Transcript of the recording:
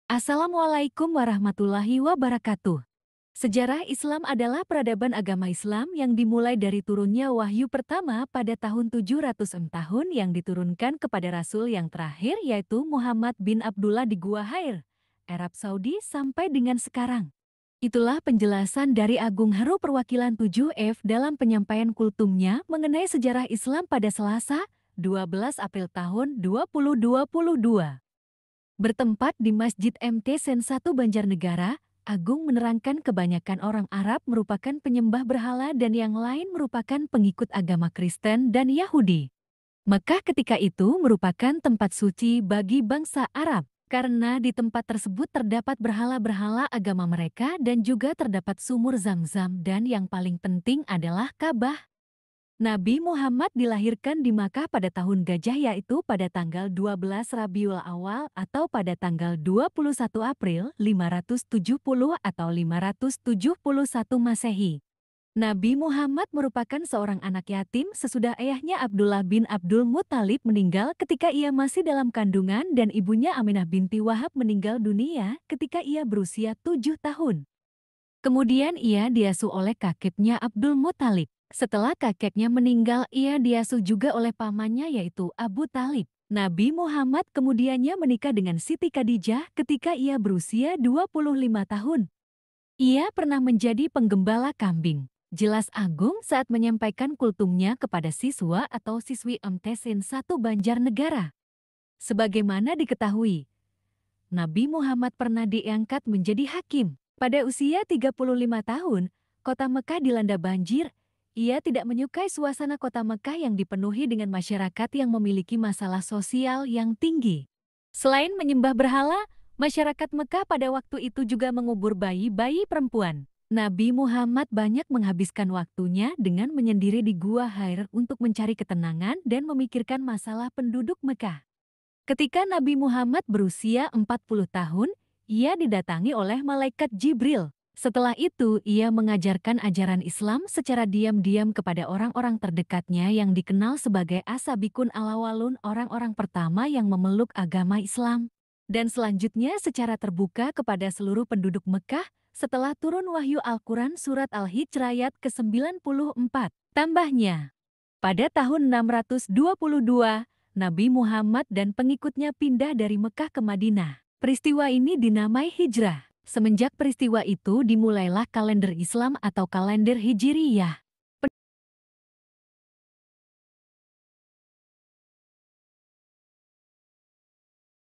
Assalamualaikum warahmatullahi wabarakatuh. Sejarah Islam adalah peradaban agama Islam yang dimulai dari turunnya wahyu pertama pada tahun 706 tahun yang diturunkan kepada Rasul yang terakhir yaitu Muhammad bin Abdullah di Gua Hair, Arab Saudi sampai dengan sekarang. Itulah penjelasan dari Agung Haru Perwakilan 7F dalam penyampaian kultumnya mengenai sejarah Islam pada Selasa, 12 April tahun 2022. Bertempat di Masjid MT Sen 1 Banjarnegara, Agung menerangkan kebanyakan orang Arab merupakan penyembah berhala dan yang lain merupakan pengikut agama Kristen dan Yahudi. Mekah ketika itu merupakan tempat suci bagi bangsa Arab, karena di tempat tersebut terdapat berhala-berhala agama mereka dan juga terdapat sumur Zam-Zam dan yang paling penting adalah Ka'bah. Nabi Muhammad dilahirkan di Makkah pada tahun Gajah yaitu pada tanggal 12 Rabiul Awal atau pada tanggal 21 April 570 atau 571 Masehi. Nabi Muhammad merupakan seorang anak yatim sesudah ayahnya Abdullah bin Abdul Muthalib meninggal ketika ia masih dalam kandungan dan ibunya Aminah binti Wahab meninggal dunia ketika ia berusia 7 tahun. Kemudian ia diasuh oleh kakeknya Abdul Muthalib. Setelah kakeknya meninggal, ia diasuh juga oleh pamannya yaitu Abu Talib. Nabi Muhammad kemudiannya menikah dengan Siti Khadijah ketika ia berusia 25 tahun. Ia pernah menjadi penggembala kambing. Jelas Agung saat menyampaikan kultumnya kepada siswa atau siswi MT Sen 1 Banjarnegara. Sebagaimana diketahui, Nabi Muhammad pernah diangkat menjadi hakim. Pada usia 35 tahun, kota Mekah dilanda banjir. Ia tidak menyukai suasana kota Mekah yang dipenuhi dengan masyarakat yang memiliki masalah sosial yang tinggi. Selain menyembah berhala, masyarakat Mekah pada waktu itu juga mengubur bayi-bayi perempuan. Nabi Muhammad banyak menghabiskan waktunya dengan menyendiri di Gua Hair untuk mencari ketenangan dan memikirkan masalah penduduk Mekah. Ketika Nabi Muhammad berusia 40 tahun, ia didatangi oleh malaikat Jibril. Setelah itu, ia mengajarkan ajaran Islam secara diam-diam kepada orang-orang terdekatnya yang dikenal sebagai As-Sabiqun Al-Awwalun, orang-orang pertama yang memeluk agama Islam. Dan selanjutnya secara terbuka kepada seluruh penduduk Mekah setelah turun wahyu Al-Quran Surat Al-Hijr ayat ke-94. Tambahnya, pada tahun 622, Nabi Muhammad dan pengikutnya pindah dari Mekah ke Madinah. Peristiwa ini dinamai hijrah. Semenjak peristiwa itu dimulailah kalender Islam atau kalender Hijriyah.